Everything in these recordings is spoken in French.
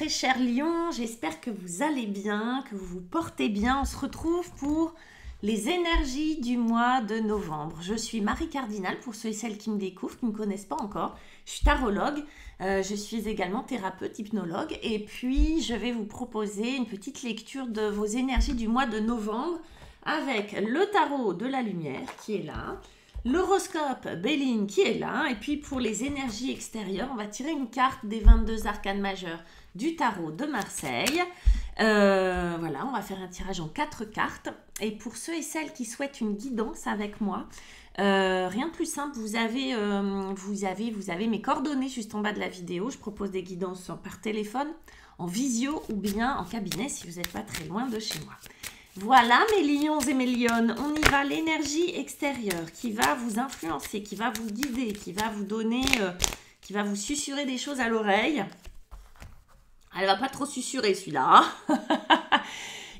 très chers lions, j'espère que vous allez bien, que vous vous portez bien. On se retrouve pour les énergies du mois de novembre. Je suis Marie Cardinal, pour ceux et celles qui me découvrent, qui ne me connaissent pas encore. Je suis tarologue, je suis également thérapeute, hypnologue. Et puis, je vais vous proposer une petite lecture de vos énergies du mois de novembre avec le tarot de la lumière qui est là, l'horoscope Béline qui est là, et puis pour les énergies extérieures, on va tirer une carte des 22 arcanes majeurs du tarot de Marseille. Voilà, on va faire un tirage en 4 cartes. Et pour ceux et celles qui souhaitent une guidance avec moi, rien de plus simple, vous avez mes coordonnées juste en bas de la vidéo. Je propose des guidances par téléphone, en visio ou bien en cabinet si vous n'êtes pas très loin de chez moi. Voilà mes lions et mes lionnes, on y va, l'énergie extérieure qui va vous influencer, qui va vous guider, qui va vous donner, qui va vous susurrer des choses à l'oreille. Elle va pas trop susurrer celui-là, hein.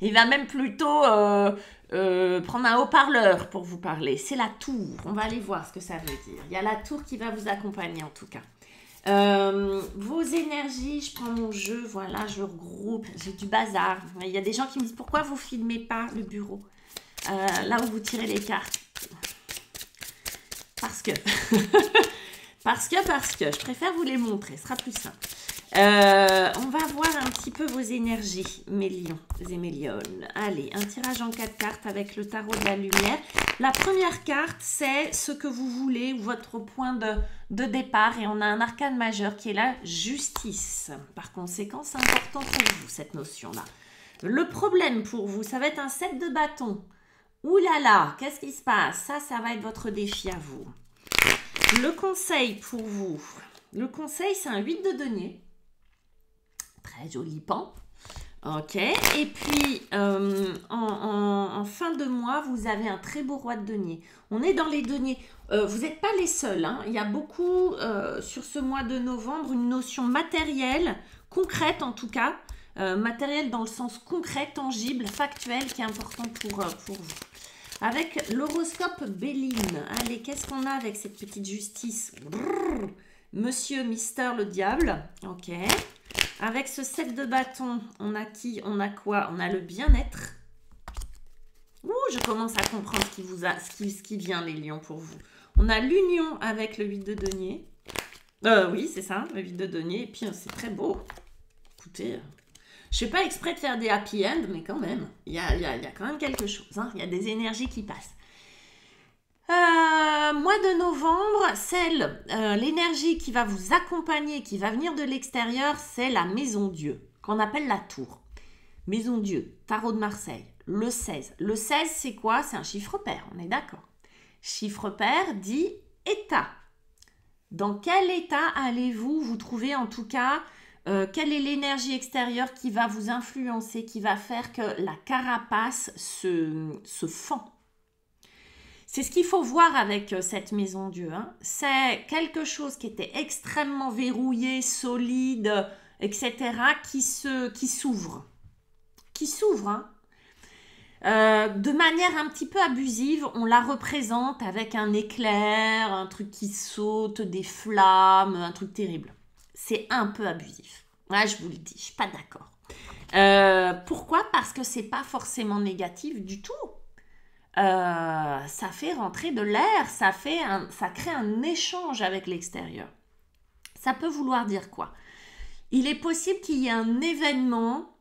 Il va même plutôt prendre un haut-parleur pour vous parler. C'est la tour, on va aller voir ce que ça veut dire. Il y a la tour qui va vous accompagner en tout cas. Vos énergies, je prends mon jeu, voilà, je regroupe, j'ai du bazar. Il y a des gens qui me disent pourquoi vous filmez pas le bureau là où vous tirez les cartes. Parce que parce que je préfère vous les montrer, ce sera plus simple. On va voir un petit peu vos énergies, mes lions et mes lionnes. Allez, un tirage en 4 cartes avec le tarot de la lumière. La première carte, c'est ce que vous voulez, ou votre point de départ. Et on a un arcane majeur qui est la justice. Par conséquent, c'est important pour vous, cette notion-là. Le problème pour vous, ça va être un 7 de bâton. Ouh là là, qu'est-ce qui se passe? Ça va être votre défi à vous. Le conseil pour vous. Le conseil, c'est un 8 de denier. Très joli pan. Ok. Et puis, en fin de mois, vous avez un très beau roi de denier. On est dans les deniers. Vous n'êtes pas les seuls, hein. Il y a beaucoup, sur ce mois de novembre, une notion matérielle, concrète en tout cas. Matérielle dans le sens concret, tangible, factuel, qui est important pour vous. Avec l'horoscope Béline. Allez, qu'est-ce qu'on a avec cette petite justice? Brrr, Monsieur, Mister, le diable. Ok. Avec ce 7 de bâton, on a qui? On a quoi? On a le bien-être. Ouh, je commence à comprendre ce qui vient, les lions, pour vous. On a l'union avec le 8 de denier. Oui, c'est ça, le 8 de denier. Et puis, c'est très beau. Écoutez, je ne fais pas exprès de faire des happy end, mais quand même, il y a quand même quelque chose. Hein. Il y a des énergies qui passent. Mois de novembre, l'énergie qui va vous accompagner, qui va venir de l'extérieur, c'est la maison Dieu, qu'on appelle la tour. Maison Dieu, tarot de Marseille, le 16. Le 16, c'est quoi? C'est un chiffre pair, on est d'accord. Chiffre pair dit état. Dans quel état allez-vous vous trouver en tout cas? Quelle est l'énergie extérieure qui va vous influencer, qui va faire que la carapace se fend? C'est ce qu'il faut voir avec cette maison Dieu. Hein. C'est quelque chose qui était extrêmement verrouillé, solide, etc., qui s'ouvre. Qui s'ouvre. Hein. De manière un petit peu abusive, on la représente avec un éclair, un truc qui saute, des flammes, un truc terrible. C'est un peu abusif. Ouais, je vous le dis, je ne suis pas d'accord. Pourquoi? Parce que ce n'est pas forcément négatif du tout. Ça fait rentrer de l'air, ça crée un échange avec l'extérieur. Ça peut vouloir dire quoi? Il est possible qu'il y ait un événement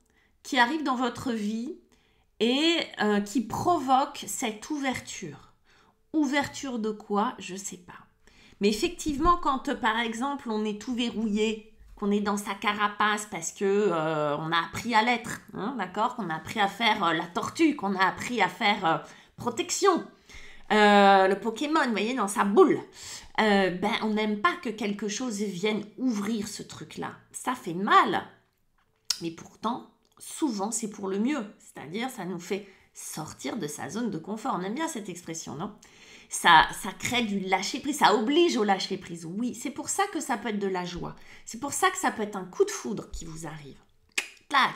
qui arrive dans votre vie et qui provoque cette ouverture. Ouverture de quoi? Je ne sais pas. Mais effectivement, quand par exemple on est tout verrouillé, qu'on est dans sa carapace parce que on a appris à l'être, hein, d'accord, qu'on a appris à faire la tortue, qu'on a appris à faire protection, le Pokémon, vous voyez, dans sa boule. On n'aime pas que quelque chose vienne ouvrir ce truc-là. Ça fait mal. Mais pourtant, souvent, c'est pour le mieux. C'est-à-dire, ça nous fait sortir de sa zone de confort. On aime bien cette expression, non? Ça crée du lâcher-prise, ça oblige au lâcher-prise. Oui, c'est pour ça que ça peut être de la joie. C'est pour ça que ça peut être un coup de foudre qui vous arrive. Clac!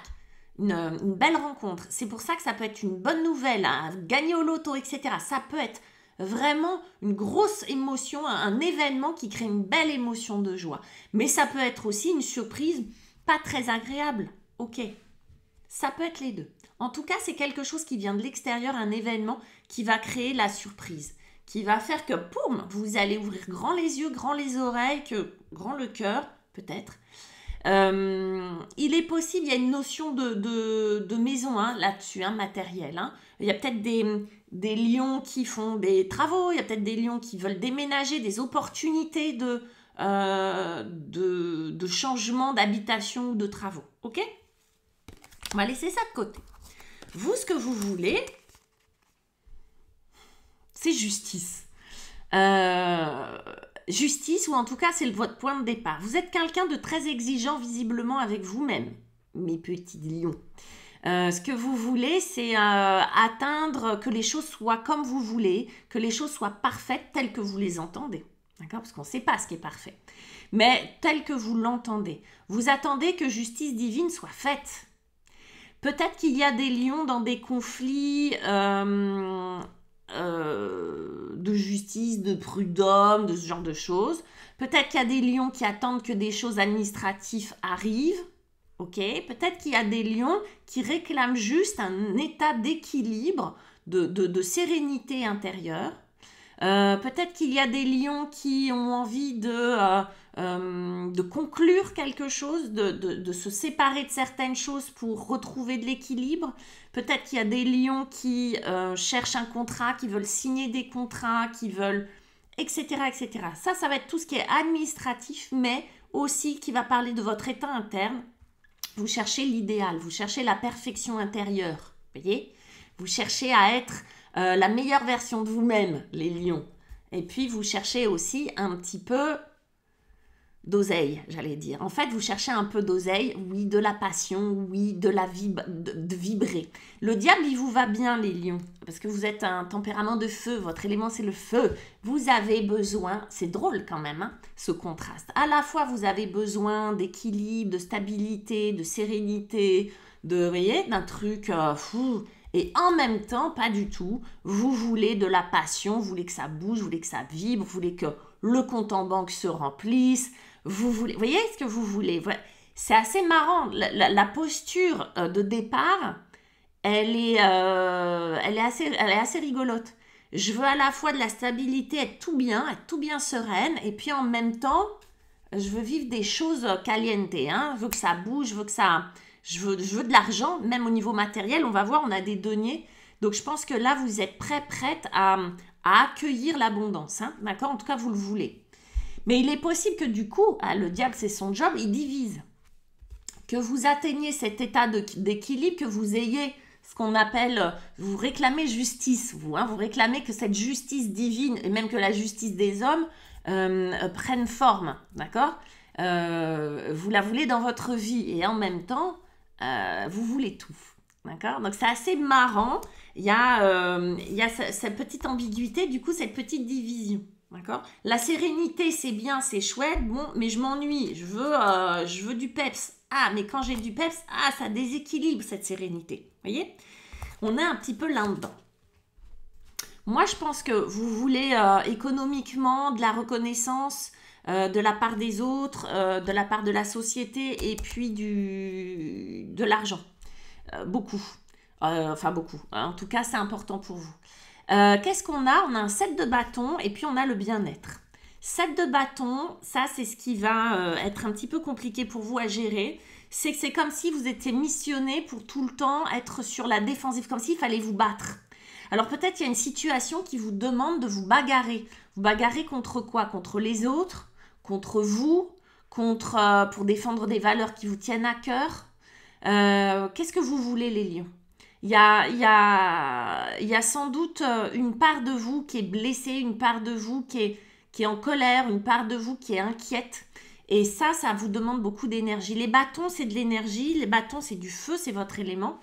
Une belle rencontre. C'est pour ça que ça peut être une bonne nouvelle, gagner au loto, etc. Ça peut être vraiment une grosse émotion, un événement qui crée une belle émotion de joie. Mais ça peut être aussi une surprise pas très agréable. Ok, ça peut être les deux. En tout cas, c'est quelque chose qui vient de l'extérieur, un événement qui va créer la surprise, qui va faire que, poum, vous allez ouvrir grand les yeux, grand les oreilles, grand le cœur, peut-être. Il est possible, il y a une notion de maison là-dessus, matériel. Il y a peut-être des lions qui font des travaux, il y a peut-être des lions qui veulent déménager, des opportunités de changement d'habitation ou de travaux. Ok ? On va laisser ça de côté. Vous, ce que vous voulez, c'est justice. Justice, ou en tout cas, c'est votre point de départ. Vous êtes quelqu'un de très exigeant, visiblement, avec vous-même, mes petits lions. Ce que vous voulez, c'est atteindre que les choses soient comme vous voulez, que les choses soient parfaites telles que vous les entendez. D'accord ? Parce qu'on ne sait pas ce qui est parfait. Mais tel que vous l'entendez. Vous attendez que justice divine soit faite. Peut-être qu'il y a des lions dans des conflits de justice, de prud'homme, de ce genre de choses. Peut-être qu'il y a des lions qui attendent que des choses administratives arrivent. Ok ? Peut-être qu'il y a des lions qui réclament juste un état d'équilibre, de sérénité intérieure. Peut-être qu'il y a des lions qui ont envie de conclure quelque chose, de se séparer de certaines choses pour retrouver de l'équilibre. Peut-être qu'il y a des lions qui cherchent un contrat, qui veulent signer des contrats, qui veulent... etc. etc. Ça va être tout ce qui est administratif, mais aussi qui va parler de votre état interne. Vous cherchez l'idéal, vous cherchez la perfection intérieure. Voyez ? Vous cherchez à être la meilleure version de vous-même, les lions. Et puis, vous cherchez aussi un petit peu d'oseille, j'allais dire. En fait, vous cherchez un peu d'oseille, oui, de la passion, oui, de vibrer. Le diable, il vous va bien, les lions, parce que vous êtes un tempérament de feu, votre élément, c'est le feu. Vous avez besoin, c'est drôle quand même, ce contraste. À la fois, vous avez besoin d'équilibre, de stabilité, de sérénité, vous voyez, d'un truc fou. Et en même temps, pas du tout, vous voulez de la passion, vous voulez que ça bouge, vous voulez que ça vibre, vous voulez que le compte en banque se remplisse, vous voyez ce que vous voulez. C'est assez marrant, la posture de départ, elle est assez rigolote. Je veux à la fois de la stabilité, être tout bien sereine, et puis en même temps, je veux vivre des choses caliente, je veux que ça bouge, je veux de l'argent, même au niveau matériel, on va voir, on a des deniers. Donc, je pense que là, vous êtes prête à accueillir l'abondance. D'accord ? En tout cas, vous le voulez. Mais il est possible que du coup, le diable, c'est son job, il divise. Que vous atteigniez cet état d'équilibre, que vous ayez ce qu'on appelle, vous réclamez justice, vous réclamez que cette justice divine, et même que la justice des hommes, prenne forme. D'accord ? Vous la voulez dans votre vie, et en même temps, vous voulez tout, d'accord ? Donc c'est assez marrant, il y a cette petite ambiguïté, du coup cette petite division, d'accord ? La sérénité c'est bien, c'est chouette, bon, mais je m'ennuie, je veux du peps. Ah, mais quand j'ai du peps, ça déséquilibre cette sérénité, voyez ? On est un petit peu là-dedans. Moi je pense que vous voulez économiquement de la reconnaissance, de la part des autres, de la part de la société et puis de l'argent. Beaucoup. Beaucoup. En tout cas, c'est important pour vous. Qu'est-ce qu'on a ? On a un 7 de bâton et puis on a le bien-être. 7 de bâton, ça c'est ce qui va être un petit peu compliqué pour vous à gérer. C'est comme si vous étiez missionné pour tout le temps être sur la défensive, comme s'il fallait vous battre. Alors peut-être il y a une situation qui vous demande de vous bagarrer. Vous bagarrer contre quoi ? Contre les autres ? Contre vous, pour défendre des valeurs qui vous tiennent à cœur. Qu'est-ce que vous voulez, les lions ? Il y a sans doute une part de vous qui est blessée, une part de vous qui est en colère, une part de vous qui est inquiète. Et ça vous demande beaucoup d'énergie. Les bâtons, c'est de l'énergie. Les bâtons, c'est du feu, c'est votre élément.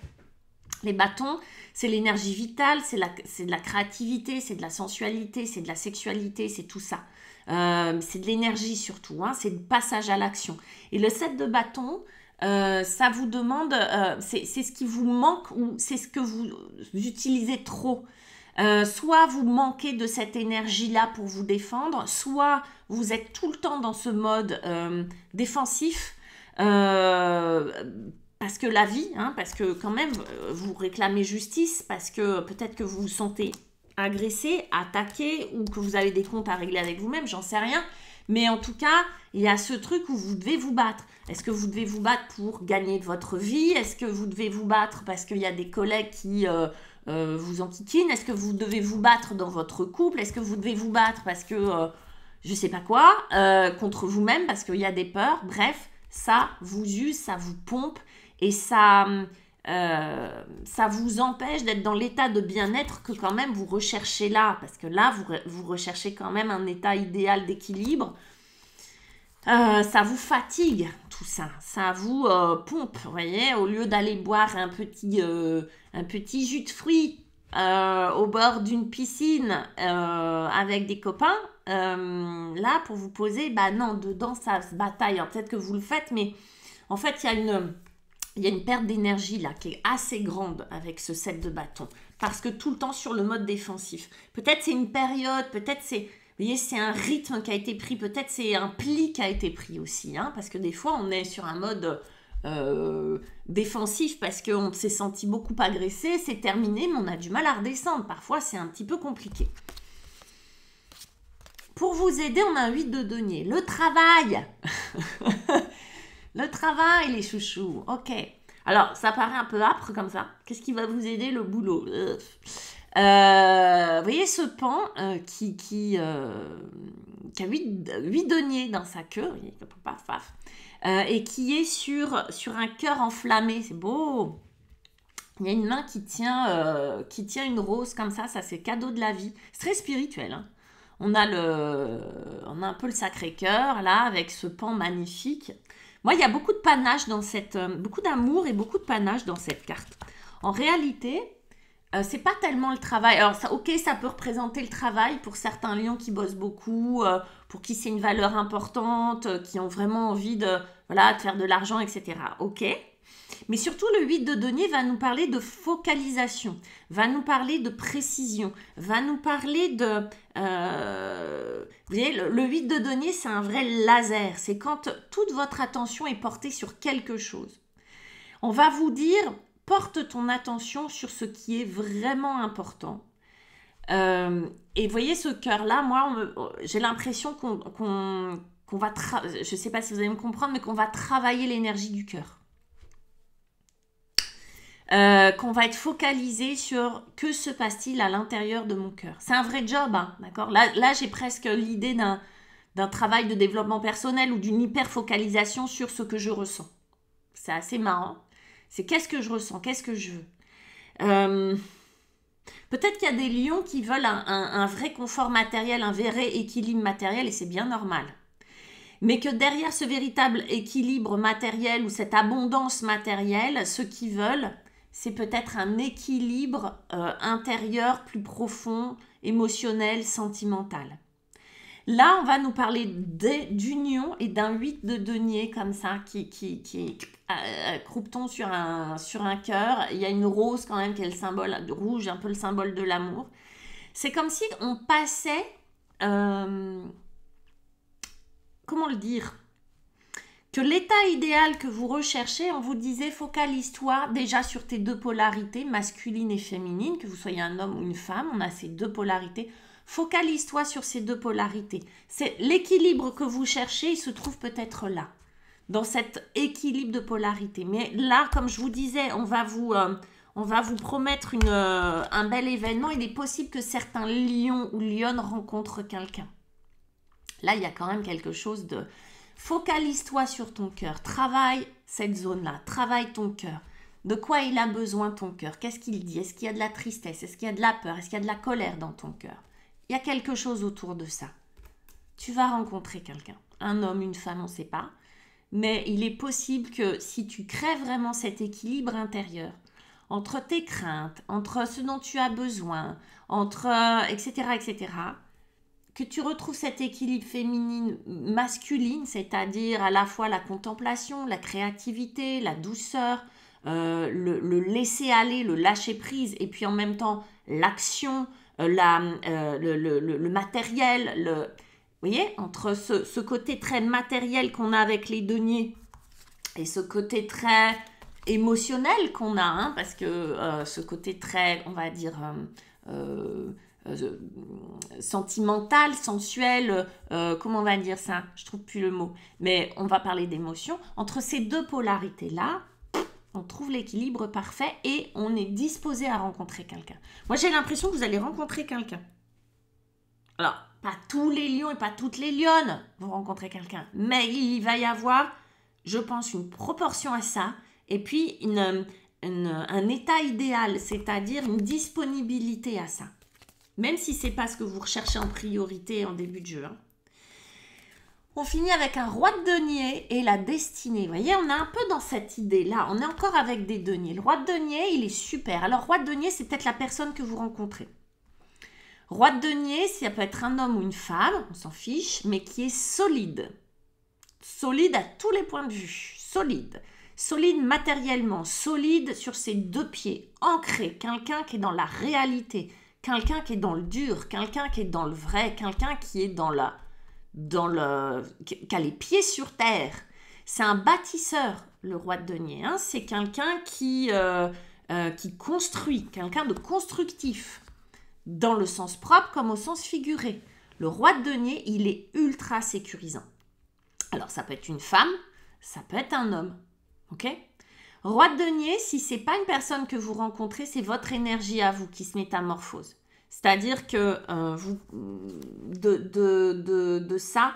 Les bâtons, c'est l'énergie vitale, c'est de la créativité, c'est de la sensualité, c'est de la sexualité, c'est tout ça. C'est de l'énergie surtout, c'est le passage à l'action. Et le 7 de bâton, ça vous demande, c'est ce qui vous manque ou c'est ce que vous utilisez trop. Soit vous manquez de cette énergie-là pour vous défendre, soit vous êtes tout le temps dans ce mode défensif. Parce que la vie, hein, parce que quand même, vous réclamez justice, parce que peut-être que vous vous sentez agressé, attaqué, ou que vous avez des comptes à régler avec vous-même, j'en sais rien. Mais en tout cas, il y a ce truc où vous devez vous battre. Est-ce que vous devez vous battre pour gagner votre vie? Est-ce que vous devez vous battre parce qu'il y a des collègues qui vous enquiquinent? Est-ce que vous devez vous battre dans votre couple? Est-ce que vous devez vous battre parce que, je sais pas quoi, contre vous-même, parce qu'il y a des peurs? Bref, ça vous use, ça vous pompe et ça vous empêche d'être dans l'état de bien-être que quand même vous recherchez là. Parce que là, vous recherchez quand même un état idéal d'équilibre. Ça vous fatigue, tout ça. Ça vous pompe, vous voyez. Au lieu d'aller boire un petit jus de fruits au bord d'une piscine avec des copains, là, pour vous poser, bah non, dedans, ça se bataille. Alors, peut-être que vous le faites, mais en fait, il y a une perte d'énergie là qui est assez grande avec ce set de bâtons. Parce que tout le temps sur le mode défensif. Peut-être c'est une période, peut-être c'est... Vous voyez, c'est un rythme qui a été pris, peut-être c'est un pli qui a été pris aussi. Hein, parce que des fois, on est sur un mode défensif parce qu'on s'est senti beaucoup agressé, c'est terminé, mais on a du mal à redescendre. Parfois, c'est un petit peu compliqué. Pour vous aider, on a un 8 de denier. Le travail. Le travail, les chouchous. Ok. Alors, ça paraît un peu âpre comme ça. Qu'est-ce qui va vous aider? Le boulot. Vous voyez ce pan qui a 8 deniers dans sa queue. Paf, paf, et qui est sur un cœur enflammé. C'est beau. Il y a une main qui tient une rose comme ça. Ça, c'est cadeau de la vie. C'est très spirituel. Hein. On a un peu le Sacré-Cœur, là, avec ce pan magnifique. Moi, il y a beaucoup de panache dans beaucoup d'amour et beaucoup de panache dans cette carte. En réalité, c'est pas tellement le travail. Alors, ça, ok, ça peut représenter le travail pour certains lions qui bossent beaucoup, pour qui c'est une valeur importante, qui ont vraiment envie de faire de l'argent, etc. Ok. Mais surtout, le 8 de denier va nous parler de focalisation, va nous parler de précision, va nous parler de... vous voyez, le 8 de denier, c'est un vrai laser. C'est quand toute votre attention est portée sur quelque chose. On va vous dire, porte ton attention sur ce qui est vraiment important. Et vous voyez ce cœur-là, moi, j'ai l'impression qu'on va... je ne sais pas si vous allez me comprendre, mais qu'on va travailler l'énergie du cœur. Qu'on va être focalisé sur que se passe-t-il à l'intérieur de mon cœur. C'est un vrai job, hein, d'accord? Là, j'ai presque l'idée d'un travail de développement personnel ou d'une hyper-focalisation sur ce que je ressens. C'est assez marrant. C'est qu'est-ce que je ressens, qu'est-ce que je veux. Peut-être qu'il y a des lions qui veulent un vrai confort matériel, un vrai équilibre matériel, et c'est bien normal. Mais que derrière ce véritable équilibre matériel ou cette abondance matérielle, ce qu'ils veulent, c'est peut-être un équilibre intérieur plus profond, émotionnel, sentimental. Là, on va nous parler d'union et d'un 8 de denier comme ça qui croupe-t-on sur un cœur. Il y a une rose quand même qui est le symbole rouge, un peu le symbole de l'amour. C'est comme si on passait... comment le dire? Que l'état idéal que vous recherchez, on vous disait focalise-toi déjà sur tes deux polarités, masculine et féminine, que vous soyez un homme ou une femme, on a ces deux polarités. Focalise-toi sur ces deux polarités. C'est l'équilibre que vous cherchez, il se trouve peut-être là, dans cet équilibre de polarité. Mais là, comme je vous disais, on va vous promettre un bel événement. Il est possible que certains lions ou lionnes rencontrent quelqu'un. Là, il y a quand même quelque chose de... Focalise-toi sur ton cœur, travaille cette zone-là, travaille ton cœur. De quoi il a besoin ton cœur? Qu'est-ce qu'il dit? Est-ce qu'il y a de la tristesse? Est-ce qu'il y a de la peur? Est-ce qu'il y a de la colère dans ton cœur? Il y a quelque chose autour de ça. Tu vas rencontrer quelqu'un, un homme, une femme, on ne sait pas. Mais il est possible que si tu crées vraiment cet équilibre intérieur, entre tes craintes, entre ce dont tu as besoin, etc., etc., que tu retrouves cet équilibre féminine-masculine, c'est-à-dire à la fois la contemplation, la créativité, la douceur, le laisser-aller, le lâcher-prise, et puis en même temps l'action, le matériel. Vous voyez, entre ce côté très matériel qu'on a avec les deniers Et ce côté très émotionnel qu'on a, hein, parce que ce côté très, on va dire, sentimental, sensuel, comment on va dire ça? Je trouve plus le mot. Mais on va parler d'émotion. Entre ces deux polarités-là, on trouve l'équilibre parfait et on est disposé à rencontrer quelqu'un. Moi, j'ai l'impression que vous allez rencontrer quelqu'un. Alors, pas tous les lions et pas toutes les lionnes vont rencontrer quelqu'un, mais il va y avoir, je pense, une proportion à ça, et puis un état idéal, c'est-à-dire une disponibilité à ça. Même si ce n'est pas ce que vous recherchez en priorité en début de jeu. Hein. On finit avec un roi de denier et la destinée. Vous voyez, on est un peu dans cette idée-là. On est encore avec des deniers. Le roi de denier, il est super. Alors, roi de denier, c'est peut-être la personne que vous rencontrez. Roi de denier, ça peut être un homme ou une femme, on s'en fiche, mais qui est solide. Solide à tous les points de vue. Solide. Solide matériellement. Solide sur ses deux pieds. Ancré. Quelqu'un qui est dans la réalité. Quelqu'un qui est dans le dur. Quelqu'un qui est dans le vrai. Quelqu'un qui est qui a les pieds sur terre. C'est un bâtisseur, le roi de denier. Hein. C'est quelqu'un qui construit. Quelqu'un de constructif. Dans le sens propre comme au sens figuré. Le roi de denier, il est ultra sécurisant. Alors, ça peut être une femme, ça peut être un homme. Ok ? Roi de denier, si ce n'est pas une personne que vous rencontrez, c'est votre énergie à vous qui se métamorphose. C'est-à-dire que de ça,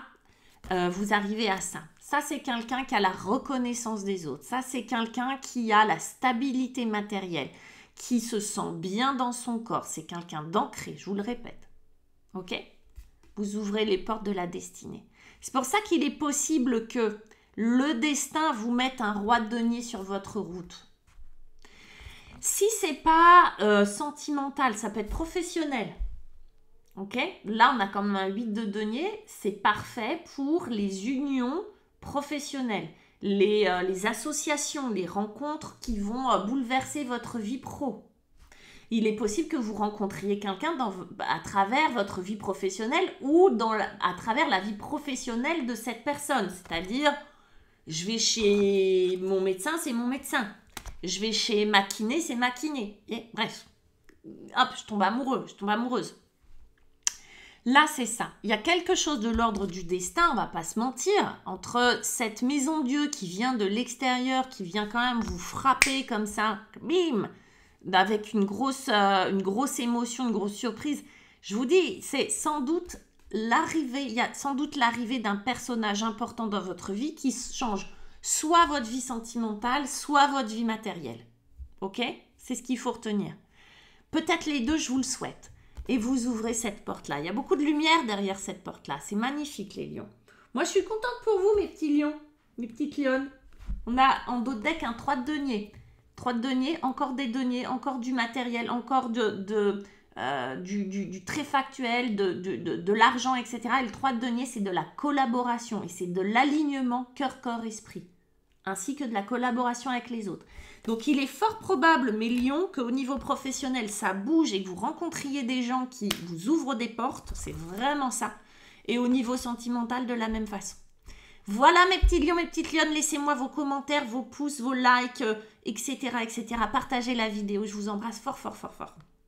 vous arrivez à ça. Ça, c'est quelqu'un qui a la reconnaissance des autres. Ça, c'est quelqu'un qui a la stabilité matérielle, qui se sent bien dans son corps. C'est quelqu'un d'ancré, je vous le répète. Ok ? Vous ouvrez les portes de la destinée. C'est pour ça qu'il est possible que le destin vous mette un roi de denier sur votre route. Si c'est pas sentimental, ça peut être professionnel. Ok ? Là, on a quand même un 8 de denier. C'est parfait pour les unions professionnelles. Les associations, les rencontres qui vont bouleverser votre vie pro. Il est possible que vous rencontriez quelqu'un à travers votre vie professionnelle ou à travers la vie professionnelle de cette personne. C'est-à-dire, je vais chez mon médecin, c'est mon médecin. Je vais chez ma kiné, c'est ma kiné. Et, bref, hop, je tombe amoureux, je tombe amoureuse. Là, c'est ça. Il y a quelque chose de l'ordre du destin, on ne va pas se mentir, entre cette maison de Dieu qui vient de l'extérieur, qui vient quand même vous frapper comme ça, bim, avec une grosse émotion, une grosse surprise. Je vous dis, c'est sans doute l'arrivée, il y a sans doute l'arrivée d'un personnage important dans votre vie qui change soit votre vie sentimentale, soit votre vie matérielle. Ok ? C'est ce qu'il faut retenir. Peut-être les deux, je vous le souhaite. Et vous ouvrez cette porte-là. Il y a beaucoup de lumière derrière cette porte-là. C'est magnifique, les lions. Moi, je suis contente pour vous, mes petits lions, mes petites lionnes. On a en dos de deck un 3 de denier. 3 de denier, encore des deniers, encore du matériel, encore du très factuel, de l'argent, etc. Et le 3 de denier, c'est de la collaboration et c'est de l'alignement cœur, corps, esprit. Ainsi que de la collaboration avec les autres. Donc, il est fort probable, mes lions, qu'au niveau professionnel, ça bouge et que vous rencontriez des gens qui vous ouvrent des portes. C'est vraiment ça. Et au niveau sentimental, de la même façon. Voilà, mes petits lions, mes petites lionnes. Laissez-moi vos commentaires, vos pouces, vos likes, etc., etc. Partagez la vidéo. Je vous embrasse fort, fort, fort, fort.